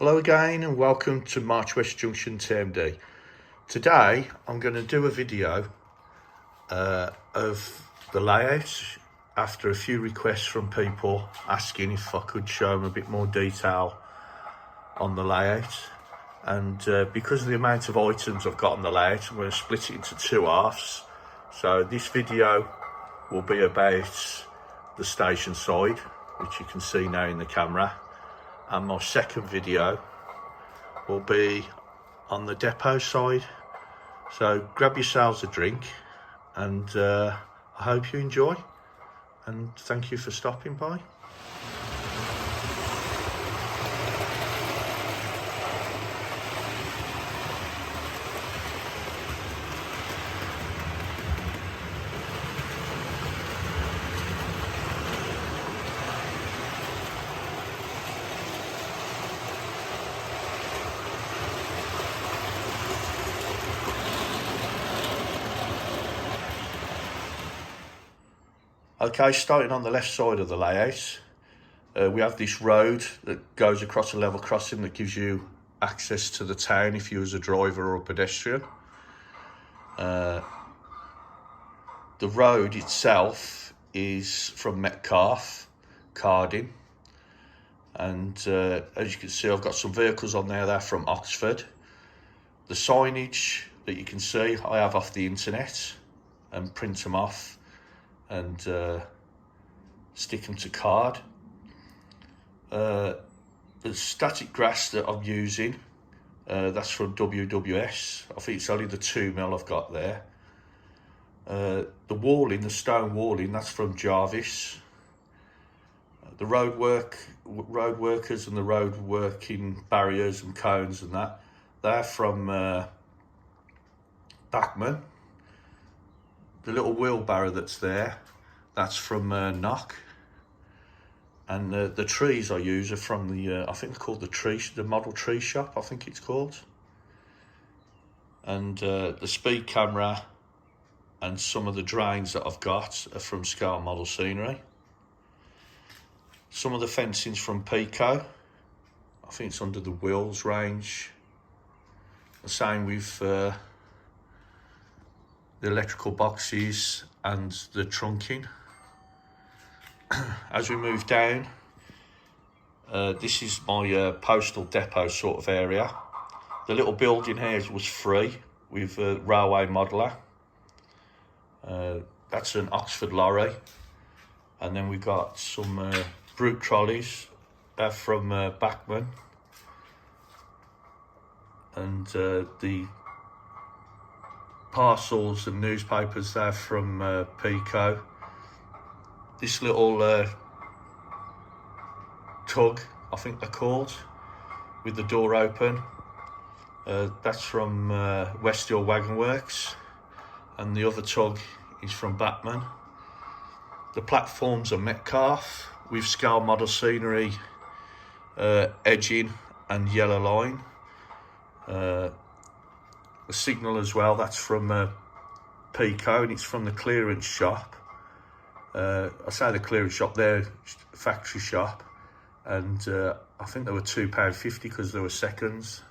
Hello again and welcome to March West Junction TMD. Today I'm going to do a video of the layout after a few requests from people asking if I could show them a bit more detail on the layout. And because of the amount of items I've got on the layout, I'm going to split it into two halves. So this video will be about the station side, which you can see now in the camera. And my second video will be on the depot side. So grab yourselves a drink and I hope you enjoy, and thank you for stopping by. Okay, starting on the left side of the layout, we have this road that goes across a level crossing that gives you access to the town if you as a driver or a pedestrian. The road itself is from Metcalfe, Carding, and as you can see, I've got some vehicles on there. They're from Oxford. The signage that you can see I have off the internet and print them off and stick them to card. The static grass that I'm using, that's from WWS. I think it's only the 2mm I've got there. The walling, the stone walling, that's from Jarvis. The road workers and the road working barriers and cones and that, they're from Bachman. The little wheelbarrow that's there, that's from Knock. And the trees I use are from the, I think they're called the Model Tree Shop, I think it's called. And the speed camera and some of the drains that I've got are from Scale Model Scenery. Some of the fencing's from Pico. I think it's under the wheels range. The same with the electrical boxes and the trunking. As we move down, this is my postal depot sort of area. The little building here was free with a railway modeller. That's an Oxford lorry. And then we've got some brute trolleys. They're from Bachman. And the parcels and newspapers there from Pico. This little tug, I think they're called, with the door open, that's from West Hill Wagon Works, and the other tug is from Batman. The platforms are Metcalfe with Scale Model Scenery edging and yellow line. The signal as well, that's from Pico, and it's from the clearance shop. I say the clearance shop, their factory shop, and I think they were £2.50 because they were seconds.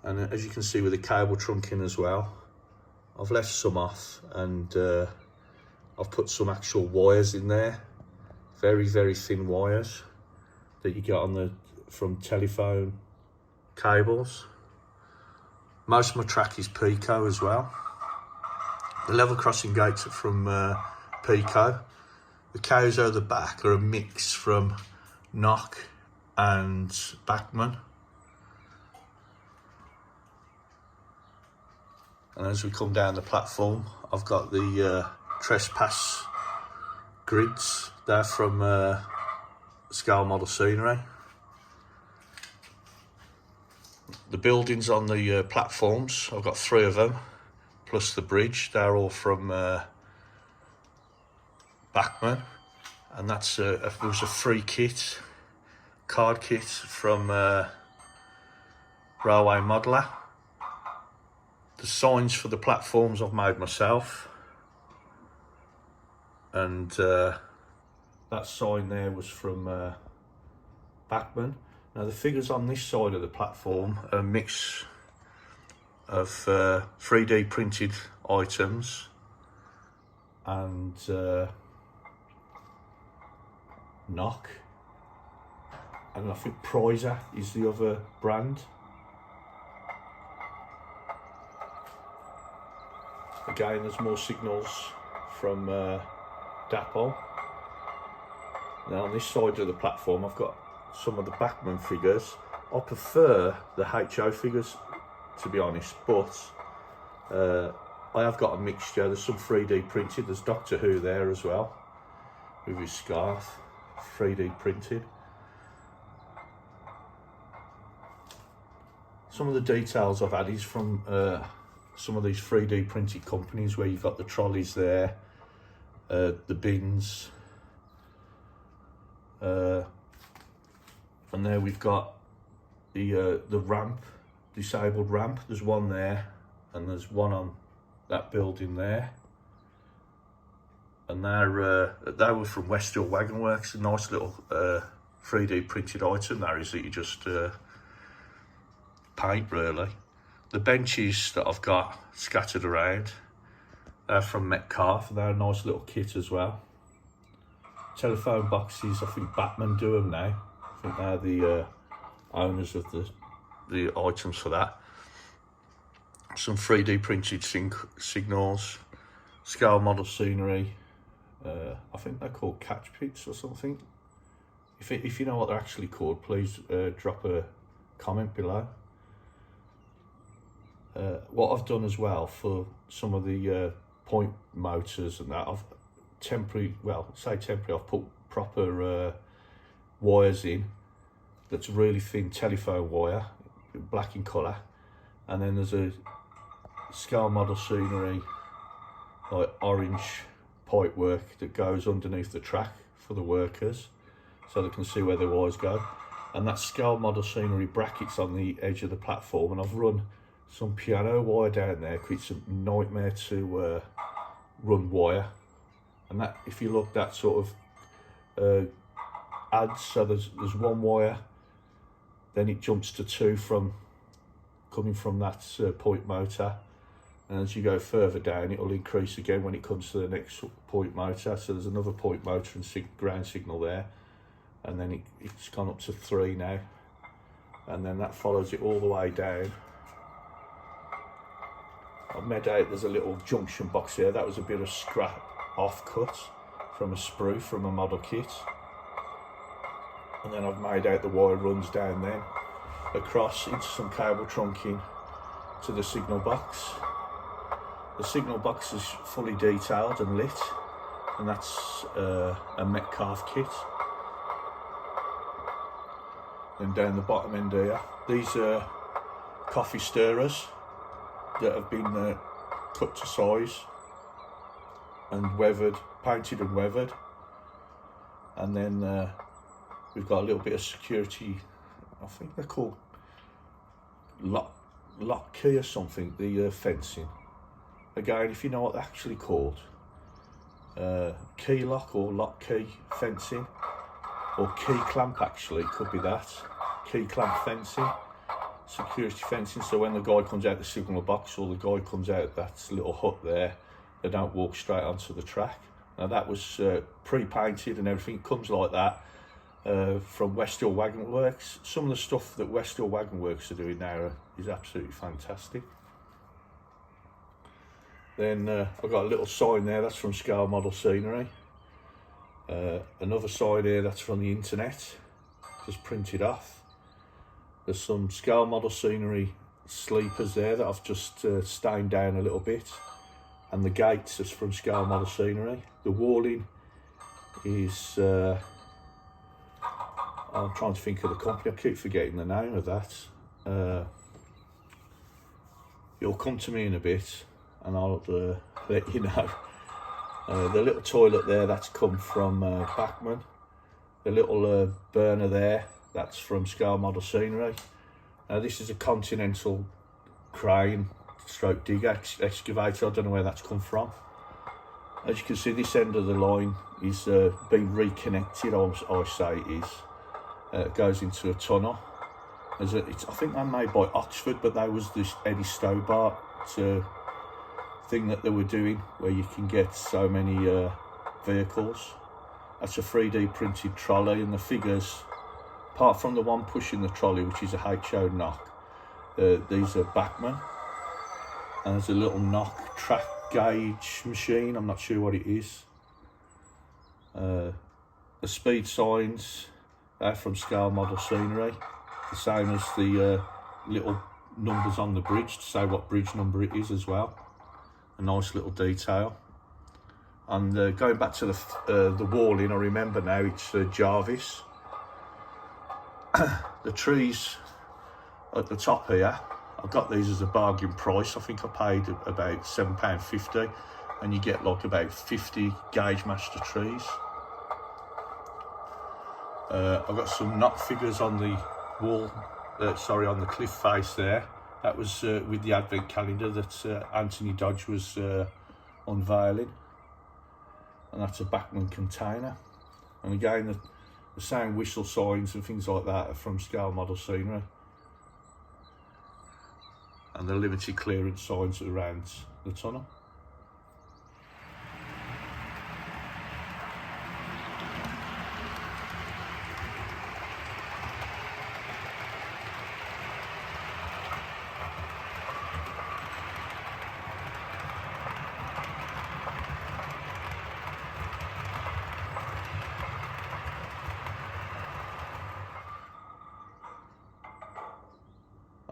And as you can see with the cable trunking as well, I've left some off, and I've put some actual wires in there, very thin wires that you get on from telephone cables. Most of my track is Pico as well. The level crossing gates are from Pico. The cows over the back are a mix from Knock and Bachman. And as we come down the platform, I've got the trespass grids. They're from Scale Model Scenery. The buildings on the platforms, I've got 3 of them, plus the bridge. They're all from Bachman, and that's it was a free kit, card kit from Railway Modeller. The signs for the platforms I've made myself, and that sign there was from Bachman. Now the figures on this side of the platform are a mix of 3D printed items and knock, and I think Prizer is the other brand. Again, there's more signals from Dapol. Now on this side of the platform I've got some of the Bachmann figures. I prefer the HO figures, to be honest, but I have got a mixture. There's some 3D printed, there's Doctor Who there as well, with his scarf, 3D printed. Some of the details I've had is from some of these 3D printed companies, where you've got the trolleys there, the bins, and there we've got the ramp, disabled ramp. There's one there, and there's one on that building there, and they were from West Hill Wagon Works. A nice little 3D printed item that is, that you just paint really. The benches that I've got scattered around, they're from Metcalf. They're a nice little kit as well. Telephone boxes, I think Batman do them now. I think they're the owners of the items for that. Some 3D printed signals, scale model scenery. I think they're called catch pits or something. If you know what they're actually called, please drop a comment below. What I've done as well for some of the point motors and that, I've I've put proper wires in. That's really thin telephone wire, black in colour, and then there's a scale model scenery, like orange pipe work that goes underneath the track for the workers, so they can see where the wires go. And that scale model scenery brackets on the edge of the platform, and I've run some piano wire down there because it's a nightmare to run wire. And that, if you look, that sort of adds, so there's one wire, then it jumps to two from coming from that point motor, and as you go further down it will increase again when it comes to the next point motor. So there's another point motor and ground signal there, and then it's gone up to 3 now, and then that follows it all the way down. I've made out there's a little junction box here. That was a bit of scrap offcut from a sprue from a model kit, and then I've made out the wire runs down then across into some cable trunking to the signal box. The signal box is fully detailed and lit, and that's a Metcalf kit. Then down the bottom end here, these are coffee stirrers that have been cut to size and weathered, painted and weathered. And then we've got a little bit of security, I think they're called lock key or something, the fencing. Again, if you know what they're actually called, key lock or lock key fencing, or key clamp, actually could be that, key clamp fencing, security fencing, so when the guy comes out the signal box or the guy comes out that little hut there, they don't walk straight onto the track. Now that was pre-painted and everything, comes like that from West Hill Wagon Works. Some of the stuff that West Hill Wagon Works are doing now is absolutely fantastic. Then I've got a little sign there, that's from Scale Model Scenery. Another sign here, that's from the internet, just printed off. There's some Scale Model Scenery sleepers there that I've just stained down a little bit. And the gates is from Scale Model Scenery. The walling is, I'm trying to think of the company, I keep forgetting the name of that. It'll come to me in a bit and I'll let you know. The little toilet there, that's come from Bachmann. The little burner there, that's from Scale Model Scenery. This is a Continental crane stroke digger excavator. I don't know where that's come from. As you can see, this end of the line is being reconnected, I say it is. goes into a tunnel. I think they're made by Oxford, but that was this Eddie Stobart thing that they were doing, where you can get so many vehicles. That's a 3D printed trolley, and the figures, apart from the one pushing the trolley, which is a HO knock, these are Bachmann. And there's a little knock track gauge machine, I'm not sure what it is. The speed signs, they're from Scale Model Scenery, the same as the little numbers on the bridge to say what bridge number it is as well. A nice little detail. And going back to the walling, I remember now it's Jarvis. The trees at the top here, I got these as a bargain price. I think I paid about £7.50, and you get like about 50 Gauge Master trees. I've got some knock figures on the wall, on the cliff face there. That was with the advent calendar that Anthony Dodge was unveiling. And that's a Bachmann container. And again, the same whistle signs and things like that are from Scale Model Scenery. And the limited clearance signs around the tunnel.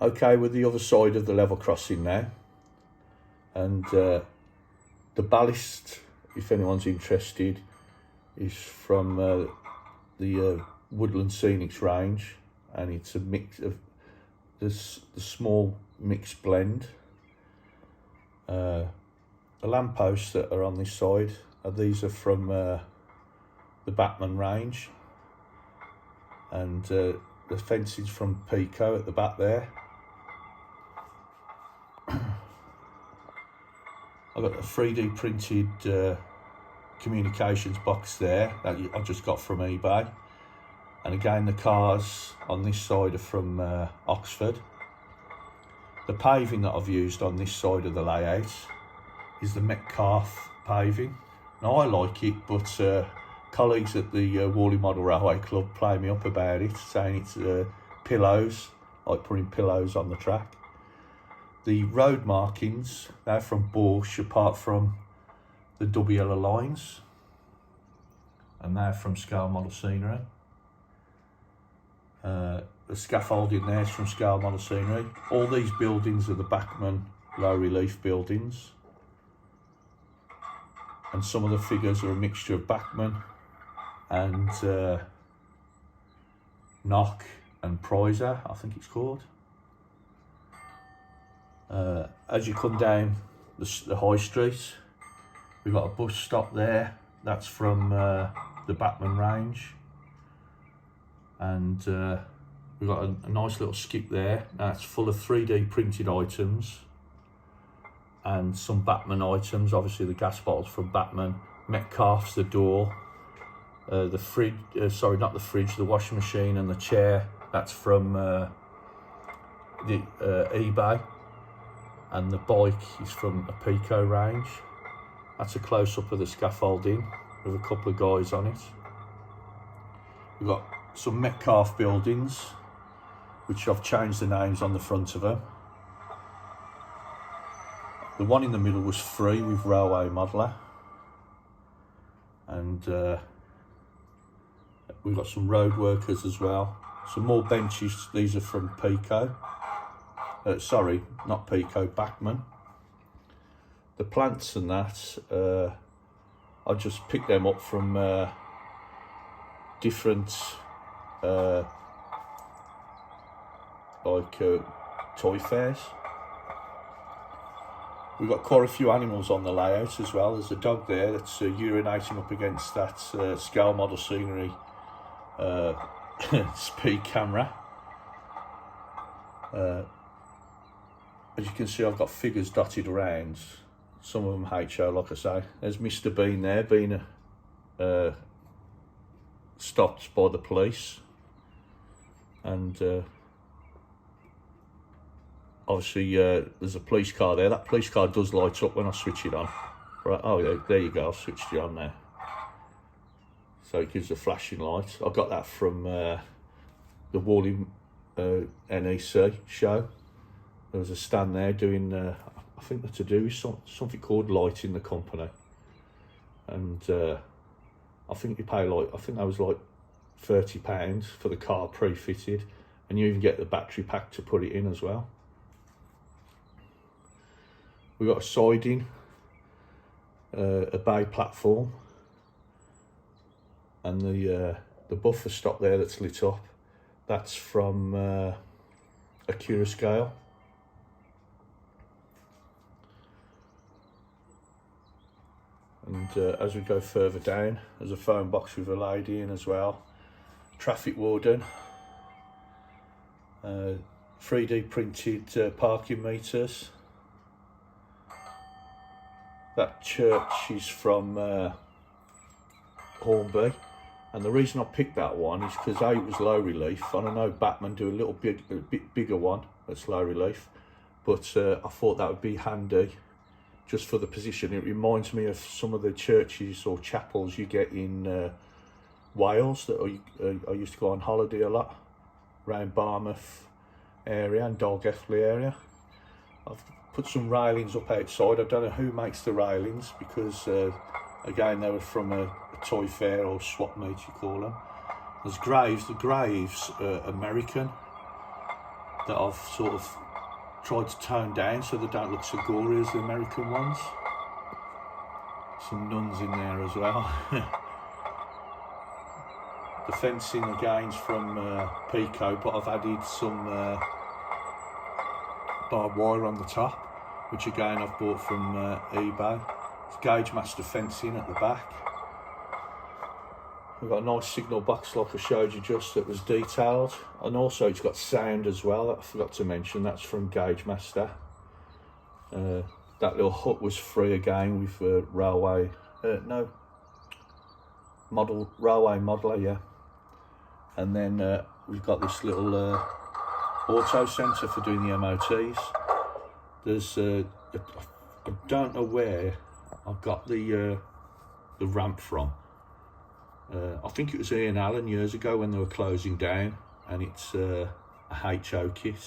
Okay, with the other side of the level crossing now, and the ballast, if anyone's interested, is from the Woodland Scenics range, and it's a mix of the small mixed blend. The lampposts that are on this side, these are from the Bachmann range, and the fence is from Pico at the back there. I've got a 3D printed communications box there that I just got from eBay. And again, the cars on this side are from Oxford. The paving that I've used on this side of the layout is the Metcalfe paving. Now, I like it, but colleagues at the Worley Model Railway Club play me up about it, saying it's pillows, like putting pillows on the track. The road markings, they're from Bosch, apart from the double yellow lines, and they're from Scale Model Scenery. The scaffolding there is from Scale Model Scenery. All these buildings are the Bachmann low relief buildings, and some of the figures are a mixture of Bachmann and Knock and Prizer, I think it's called. As you come down the high street, we've got a bus stop there. That's from the Bachmann range, and we've got a nice little skip there. That's full of 3D printed items and some Bachmann items. Obviously, the gas bottles from Bachmann, Metcalfe's the door, the fridge. Sorry, not the fridge. The washing machine and the chair. That's from the eBay. And the bike is from a Pico range. That's a close-up of the scaffolding with a couple of guys on it. We've got some Metcalfe buildings, which I've changed the names on the front of them. The one in the middle was free with Railway Modeller. And we've got some road workers as well. Some more benches, these are from Pico. Sorry, not Pico, Bachmann. The plants and that, I just picked them up from different toy fairs. We've got quite a few animals on the layout as well. There's a dog there that's urinating up against that Scale Model Scenery speed camera. As you can see, I've got figures dotted around, some of them HO, like I say. There's Mr. Bean there, being stopped by the police. and obviously there's a police car there. That police car does light up when I switch it on. Right, oh yeah, there you go, I've switched it on now. So it gives a flashing light. I got that from the Wally NEC show. There was a stand there doing, I think they're to do with something called lighting the company. And I think you pay like, I think that was like £30 for the car pre-fitted, and you even get the battery pack to put it in as well. We've got a siding, a bay platform, and the buffer stop there that's lit up, that's from a Scale. And as we go further down, there's a phone box with a lady in as well. Traffic warden. 3D printed parking meters. That church is from Hornby. And the reason I picked that one is because A, it was low relief, and I know Batman do a bit bigger one that's low relief. But I thought that would be handy just for the position. It reminds me of some of the churches or chapels you get in Wales that I used to go on holiday a lot, around Barmouth area and Dolgelly area. I've put some railings up outside. I don't know who makes the railings, because again, they were from a toy fair or swap meet, you call them. There's graves. The graves are American, that I've sort of tried to tone down so they don't look so gory as the American ones. Some nuns in there as well. The fencing again's from Pico, but I've added some barbed wire on the top, which again I've bought from eBay. It's Gauge Master fencing at the back. We've got a nice signal box like I showed you just, that was detailed, and also it's got sound as well, that I forgot to mention. That's from Gauge Master. That little hut was free again with railway modeler, yeah. And then we've got this little auto centre for doing the MOTs. There's I don't know where I got the ramp from. I think it was Ian Allen years ago when they were closing down, and it's a HO kit.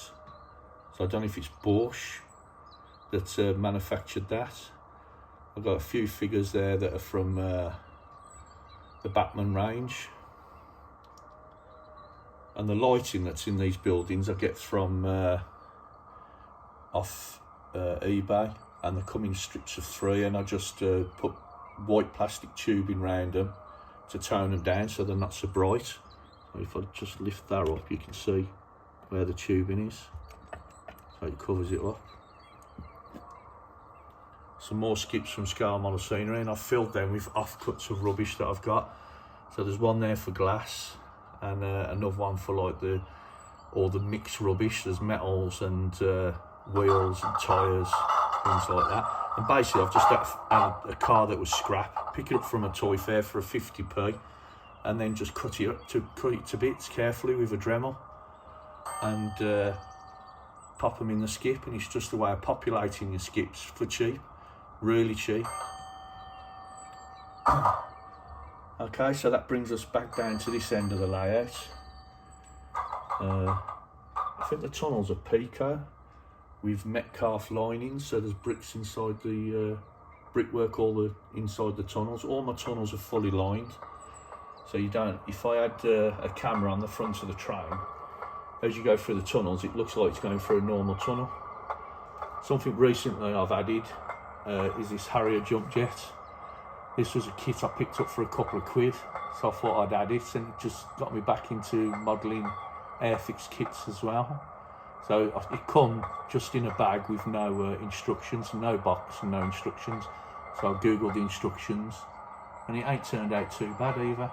So I don't know if it's Bosch that manufactured that. I've got a few figures there that are from the Batman range. And the lighting that's in these buildings I get from off eBay, and they come in strips of 3, and I just put white plastic tubing round them to tone them down so they're not so bright. So if I just lift that up, you can see where the tubing is, so it covers it up. Some more skips from Scale Model Scenery, and I've filled them with offcuts of rubbish that I've got. So there's one there for glass, and another one for like all the mixed rubbish. There's metals and wheels and tyres, things like that. And basically I've just had a car that was scrap, pick it up from a toy fair for a 50p, and then just cut it to bits carefully with a Dremel, and pop them in the skip. And it's just a way of populating your skips for cheap, really cheap. Okay, so that brings us back down to this end of the layout. I think the tunnels are Pico with Metcalf linings, so there's bricks inside the brickwork inside the tunnels. All my tunnels are fully lined, so you don't, if I had a camera on the front of the train, as you go through the tunnels it looks like it's going through a normal tunnel. Something recently I've added is this Harrier jump jet. This was a kit I picked up for a couple of quid, so I thought I'd add it, and it just got me back into modelling Airfix kits as well. So it come just in a bag with no instructions, no box and no instructions. So I googled the instructions, and it ain't turned out too bad either.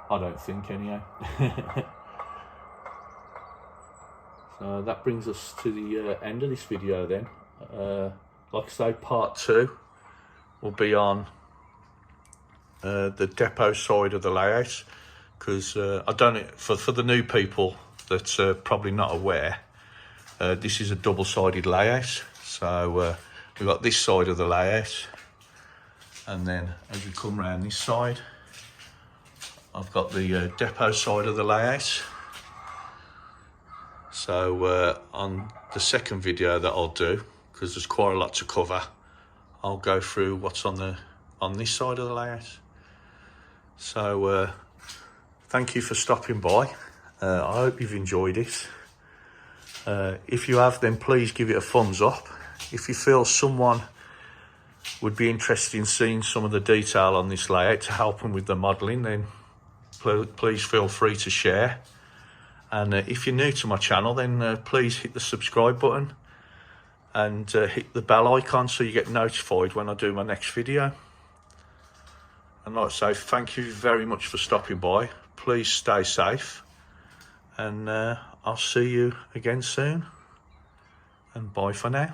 I don't think, anyhow. So that brings us to the end of this video then. Like I say, part 2 will be on the depot side of the layout, because I done it for the new people that are probably not aware, this is a double-sided layout. So we've got this side of the layout, and then as we come around this side, I've got the depot side of the layout. So on the second video that I'll do, because there's quite a lot to cover, I'll go through what's on this side of the layout. So thank you for stopping by. I hope you've enjoyed it. If you have, then please give it a thumbs up. If you feel someone would be interested in seeing some of the detail on this layout to help them with the modelling, then please feel free to share. And if you're new to my channel, then please hit the subscribe button and hit the bell icon so you get notified when I do my next video. And like I say, thank you very much for stopping by. Please stay safe, and I'll see you again soon, and bye for now.